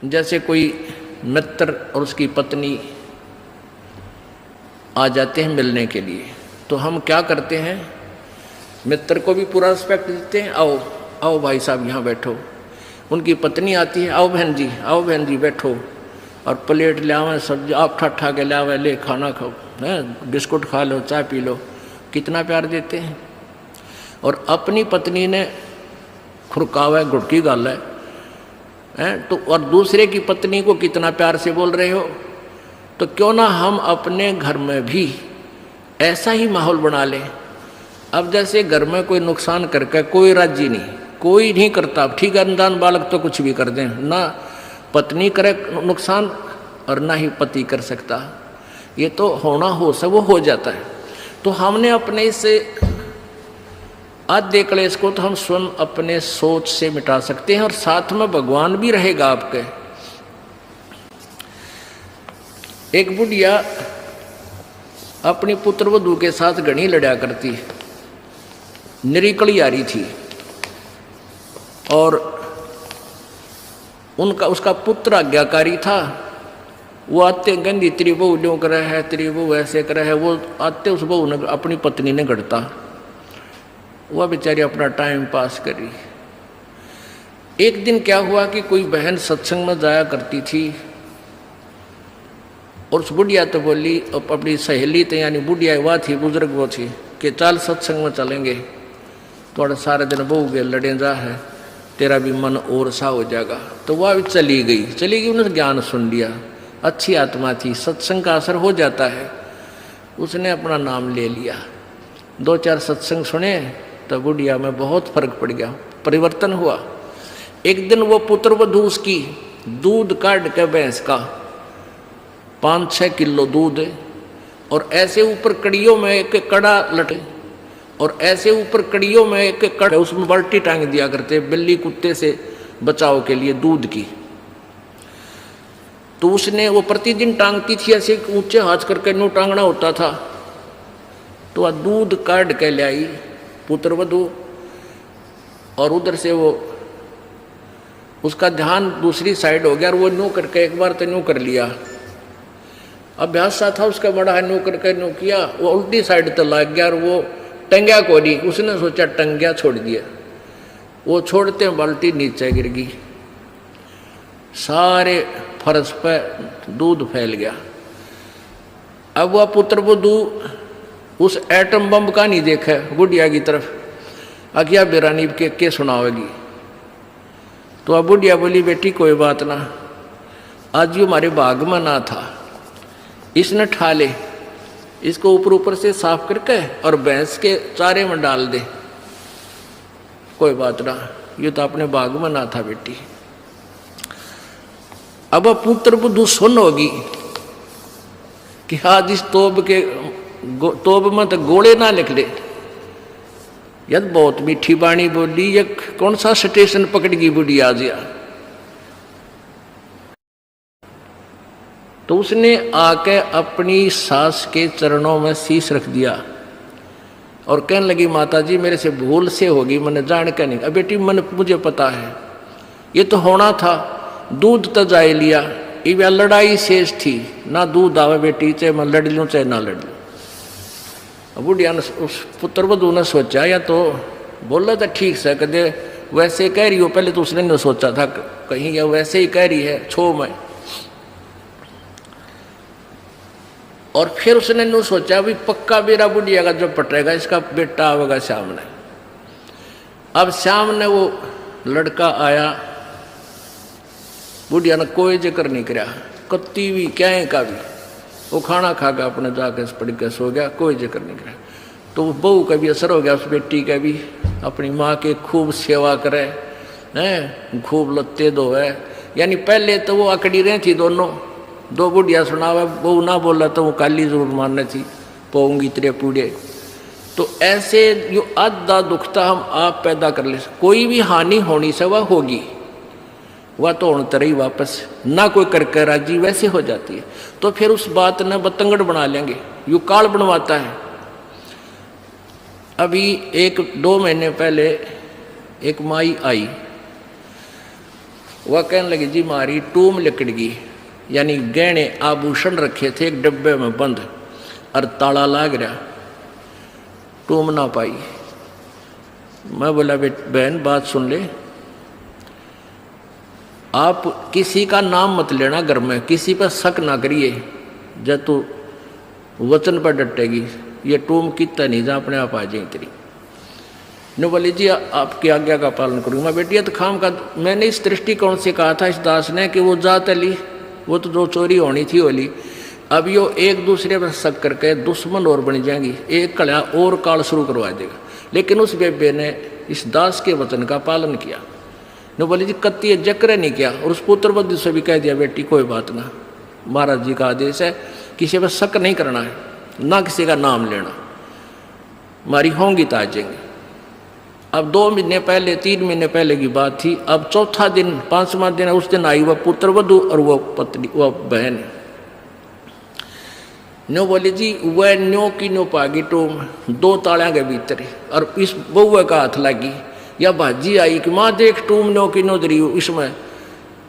जैसे कोई मित्र और उसकी पत्नी आ जाते हैं मिलने के लिए, तो हम क्या करते हैं, मित्र को भी पूरा रिस्पेक्ट देते हैं, आओ आओ भाई साहब यहाँ बैठो। उनकी पत्नी आती है, आओ बहन जी बैठो, और प्लेट ले आवे, सब्जी आप ठा के ले आवे, ले खाना खाओ, हैं बिस्कुट खा लो, चाय पी लो, कितना प्यार देते हैं। और अपनी पत्नी ने खुरकावा गुड़की गाल है तो, और दूसरे की पत्नी को कितना प्यार से बोल रहे हो। तो क्यों ना हम अपने घर में भी ऐसा ही माहौल बना लें। अब जैसे घर में कोई नुकसान करके कोई राजी नहीं, कोई नहीं करता, ठीक है, अनजान बालक तो कुछ भी कर दें, ना पत्नी करे नुकसान और ना ही पति कर सकता, ये तो होना हो सब वो हो जाता है। तो हमने अपने इससे आधे क्लेश को तो हम स्वयं अपने सोच से मिटा सकते हैं, और साथ में भगवान भी रहेगा आपके। एक बुढ़िया अपनी पुत्र वधू के साथ घनी लड़ा करती, निरीकली आ रही थी, और उसका पुत्र आज्ञाकारी था। वो आते गंदी तेरी बहू ड्यों करे है, तेरी बहू ऐसे करे है, वो आते उस बहू ने अपनी पत्नी ने गढ़ता, वह बेचारी अपना टाइम पास करी। एक दिन क्या हुआ कि कोई बहन सत्संग में जाया करती थी, और उस बुढ़िया तो बोली, अपनी सहेली तो यानी बुढ़िया वह थी, बुजुर्ग वो थी, कि चल सत्संग में चलेंगे, थोड़ा सारे दिन बहू के लड़े जा है, तेरा भी मन और सा हो जाएगा। तो वह भी चली गई, उन्होंने ज्ञान सुन लिया, अच्छी आत्मा थी, सत्संग का असर हो जाता है। उसने अपना नाम ले लिया, 2-4 सत्संग सुने, तो बुढ़िया में बहुत फर्क पड़ गया, परिवर्तन हुआ। एक दिन वो पुत्र वधू उसकी दूध काट के भैंस का 5-6 किलो दूध, और ऐसे ऊपर कड़ियों में एक कड़ा लटे, और ऐसे ऊपर कड़ियों में एक कड़ा, उसमें बाल्टी टांग दिया करते बिल्ली कुत्ते से बचाव के लिए दूध की। तो उसने वो प्रतिदिन टांगती थी, ऐसे ऊंचे हाथ करके नो टांगना होता था। तो वह दूध काट के ले आई पुत्र वधू, और उधर से वो उसका ध्यान दूसरी साइड हो गया, और वो नो करके एक बार तो नो कर लिया, अभ्यास सा था उसका बड़ा है, नो करके नो किया, वो उल्टी साइड तो लग गया, और वो टंग्या को नहीं, उसने सोचा टंग्या छोड़ दिया, वो छोड़ते बाल्टी नीचे गिर गई, सारे फर्श पे दूध फैल गया। अब वह पुत्र वधू उस एटम बम का नहीं देखा बुढ़िया की तरफ, अज्ञा बेरानी के सुनावेगी। तो अब बुढ़िया बोली, बेटी कोई बात ना, आज ये हमारे बाग में ना था, इसने ठा ले, इसको ऊपर से साफ करके और भैंस के चारे में डाल दे, कोई बात ना, ये तो अपने बाग में ना था बेटी। अब पुत्र बुद्धू सुन होगी कि आज इस तोब में तो गोले ना लिख ले, यद बहुत मीठी बाणी बोली, ये कौन सा स्टेशन पकड़गी बुढ़ी आज या। तो उसने आके अपनी सास के चरणों में शीश रख दिया, और कहने लगी, माता जी मेरे से भूल से होगी, मैंने जान के नहीं। अब बेटी मुझे पता है, ये तो होना था, दूध तो जाए लिया, ये लड़ाई शेष थी, ना दूध आवे बेटी, चाहे मैं लड़ लूँ चाहे ना लड़ लूँ। बुढ़िया ने, उस पुत्र वधू ने सोचा, या तो बोला था ठीक से, कदे वैसे कह रही हो, पहले तो उसने नहीं सोचा था कहीं या वैसे ही कह रही है छो में, और फिर उसने नहीं सोचा भी पक्का बेरा बुढ़िया का जो पटेगा इसका बेटा आवेगा सामने। अब सामने वो लड़का आया, बुढ़िया ने कोई जिक्र नहीं कराया, कत्ती भी क्या का भी, वो खाना खा के अपने जाके पड़ के सो गया, कोई जिक्र नहीं कराया। तो बहू का भी असर हो गया, उस बेटी का भी, अपनी माँ के खूब सेवा करे हैं, खूब लत्ते धोवे। यानी पहले तो वो अकड़ी रही थी दोनों, दो बुढ़िया सुनावे, बहू ना बोला तो वो काली जरूर मारने थी, पोऊंगी तेरे पूड़े। तो ऐसे जो आधा दुखता हम आप पैदा कर ले, कोई भी हानि होनी से वह होगी, वह तो होने तरह ही वापस ना कोई करके राजी वैसे हो जाती है। तो फिर उस बात ने बतंगड़ बना लेंगे, यू काल बनवाता है। अभी 1-2 महीने पहले एक माई आई, वह कहने लगी जी मारी टूम लकड़गी, यानी गहने आभूषण रखे थे एक डब्बे में बंद और ताला लाग रहा, टूम ना पाई। मैं बोला बहन बात सुन ले, आप किसी का नाम मत लेना घर में, किसी पर शक ना करिए, जब तू वचन पर डटेगी ये टूम कितना नहीं जा अपने आप आ जाए तेरी। ने बोली जी आपकी आज्ञा का पालन करूँगा। मैं बेटी तो खाम का मैंने इस दृष्टिकोण से कहा था इस दास ने कि वो जात अली वो तो जो चोरी होनी थी होली, अब यो एक दूसरे पर शक करके दुश्मन और बन जाएंगी, एक कड़ा और काल शुरू करवा देगा। लेकिन उस बेबे ने इस दास के वचन का पालन किया। ने बोली जी कत्ती जक्र नहीं किया, और उस पुत्र बुद्धि से भी कह दिया बेटी कोई बात ना, महाराज जी का आदेश है किसी पर शक नहीं करना है, ना किसी का नाम लेना, हमारी होंगी तो आ जाएंगे। अब 2 महीने पहले 3 महीने पहले की बात थी। अब चौथा दिन 5वां दिन उस दिन आई वह पुत्र वधू और वह पत्नी वह बहन। न्यो बोली जी वह न्यो की न्यो पागी टूम 2 तालियां के भीतर, और इस बउआ का हाथ लगी या भाजी आई कि माँ देख टूम न्यो की न्यो दरी इसमें,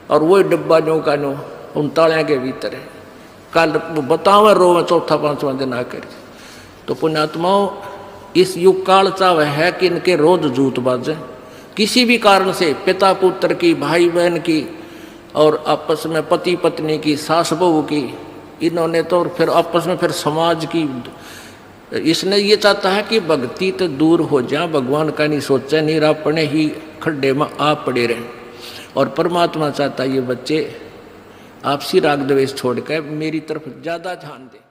और वही डब्बा न्यो का न्यो उन तालियां के भीतर है। कल बतावा रो में चौथा 5वां दिन आकर। तो पुण्यात्माओं इस युग काल चाव है कि इनके रोज जूत बाजे, किसी भी कारण से पिता पुत्र की, भाई बहन की, और आपस में पति पत्नी की, सास बहू की, इन्होंने तो फिर आपस में फिर समाज की। इसने ये चाहता है कि भक्ति तो दूर हो जाए, भगवान का नहीं सोचे, नहीं अपने ही खड्डे में आप पड़े रहें। और परमात्मा चाहता है ये बच्चे आपसी राग द्वेष छोड़ कर मेरी तरफ ज़्यादा ध्यान दें।